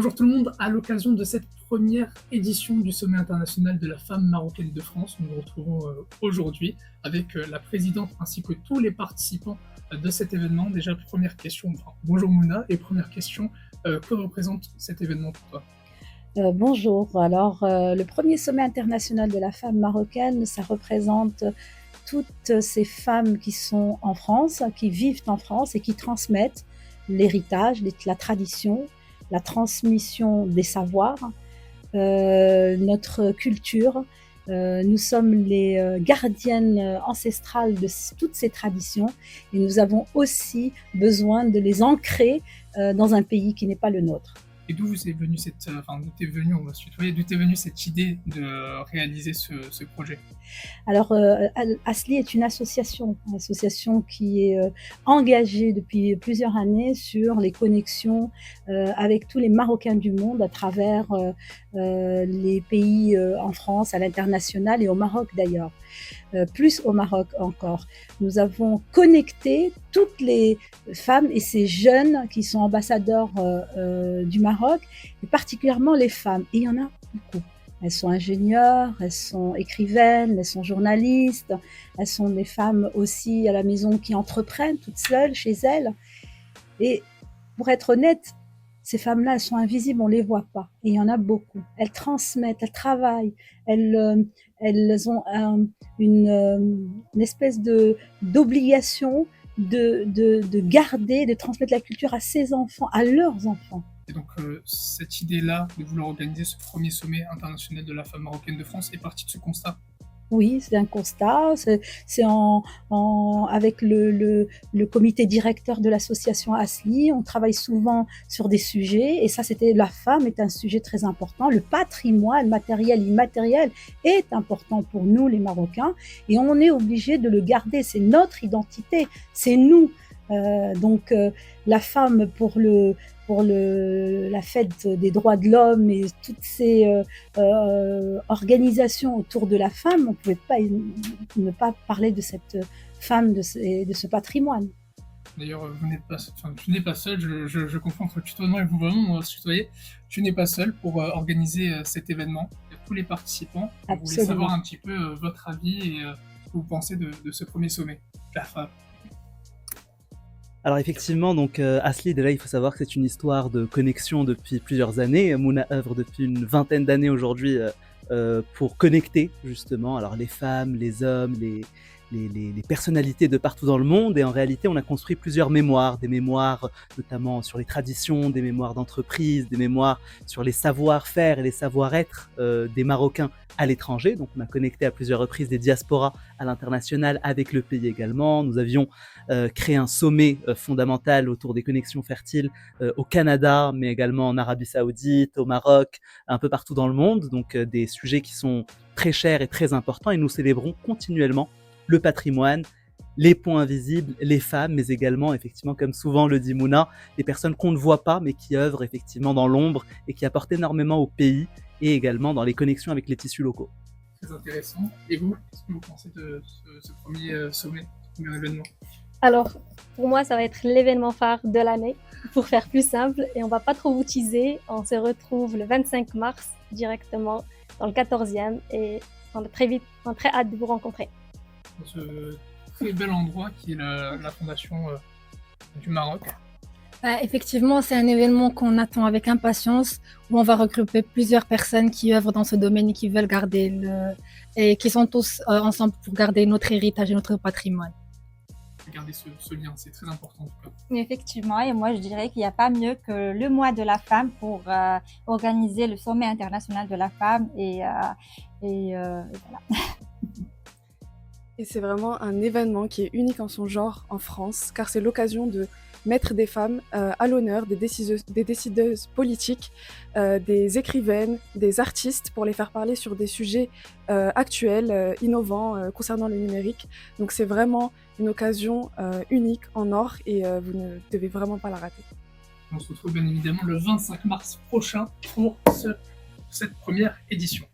Bonjour tout le monde, à l'occasion de cette première édition du Sommet international de la femme marocaine de France, nous nous retrouvons aujourd'hui avec la présidente ainsi que tous les participants de cet événement. Déjà, première question, bonjour Mouna, et première question, que représente cet événement pour toi? Bonjour. Alors, le premier sommet international de la femme marocaine, ça représente toutes ces femmes qui sont en France, qui vivent en France et qui transmettent l'héritage, la tradition, la transmission des savoirs, notre culture. Nous sommes les gardiennes ancestrales de toutes ces traditions et nous avons aussi besoin de les ancrer dans un pays qui n'est pas le nôtre. Et d'où vous est venue d'où t'es venue, on va se tutoyer, d'où t'es venue cette idée de réaliser ce projet? Alors, ASLI est une association qui est engagée depuis plusieurs années sur les connexions avec tous les Marocains du monde à travers les pays en France, à l'international et au Maroc d'ailleurs. Plus au Maroc encore. Nous avons connecté toutes les femmes et ces jeunes qui sont ambassadeurs du Maroc, et particulièrement les femmes. Et il y en a beaucoup. Elles sont ingénieures, elles sont écrivaines, elles sont journalistes, elles sont des femmes aussi à la maison qui entreprennent toutes seules chez elles. Et pour être honnête, ces femmes-là, elles sont invisibles, on ne les voit pas. Et il y en a beaucoup. Elles transmettent, elles travaillent, elles ont une espèce d'obligation de garder, de transmettre la culture à ses enfants, à leurs enfants. Et donc, cette idée-là de vouloir organiser ce premier sommet international de la femme marocaine de France est partie de ce constat? Oui, c'est un constat. C'est avec le comité directeur de l'association ASLI. On travaille souvent sur des sujets et ça, la femme est un sujet très important. Le patrimoine matériel, immatériel est important pour nous, les Marocains, et on est obligé de le garder. C'est notre identité, c'est nous. La femme la fête des droits de l'homme et toutes ces organisations autour de la femme, on ne pouvait pas ne pas parler de cette femme, de ce patrimoine. D'ailleurs, tu n'es pas seul, je confonds entre tutoiement et vouvoiement, on va se tutoyer. Tu n'es pas seul pour organiser cet événement. Il y a tous les participants. On voulait savoir Absolument. un petit peu votre avis et ce que vous pensez de ce premier sommet. La femme. Alors effectivement, donc Asli, déjà, il faut savoir que c'est une histoire de connexion depuis plusieurs années. Mouna œuvre depuis une vingtaine d'années aujourd'hui pour connecter justement alors les femmes, les hommes, les personnalités de partout dans le monde. Et en réalité, on a construit plusieurs mémoires, des mémoires notamment sur les traditions, des mémoires d'entreprise, des mémoires sur les savoir-faire et les savoir-être des Marocains à l'étranger. Donc on a connecté à plusieurs reprises des diasporas à l'international avec le pays également. Nous avions créé un sommet fondamental autour des connexions fertiles au Canada, mais également en Arabie Saoudite, au Maroc, un peu partout dans le monde. Donc des sujets qui sont très chers et très importants, et nous célébrons continuellement le patrimoine, les points invisibles, les femmes, mais également, effectivement, comme souvent le dit Mouna, des personnes qu'on ne voit pas, mais qui œuvrent effectivement dans l'ombre et qui apportent énormément au pays et également dans les connexions avec les tissus locaux. Très intéressant. Et vous, qu'est-ce que vous pensez de ce premier sommet, ce premier événement? Alors, pour moi, ça va être l'événement phare de l'année, pour faire plus simple, et on va pas trop vous teaser. On se retrouve le 25 mars directement dans le 14e et on a très hâte de vous rencontrer. Dans ce très bel endroit qui est la fondation du Maroc. Effectivement, c'est un événement qu'on attend avec impatience, où on va regrouper plusieurs personnes qui œuvrent dans ce domaine et qui veulent et qui sont tous ensemble pour garder notre héritage et notre patrimoine. Regardez ce lien, c'est très important en tout cas. Effectivement, et moi je dirais qu'il n'y a pas mieux que le mois de la femme pour organiser le sommet international de la femme et voilà. Et c'est vraiment un événement qui est unique en son genre en France, car c'est l'occasion de mettre des femmes à l'honneur, des décideuses politiques, des écrivaines, des artistes, pour les faire parler sur des sujets actuels, innovants, concernant le numérique. Donc c'est vraiment une occasion unique en or et vous ne devez vraiment pas la rater. On se retrouve bien évidemment le 25 mars prochain pour cette première édition.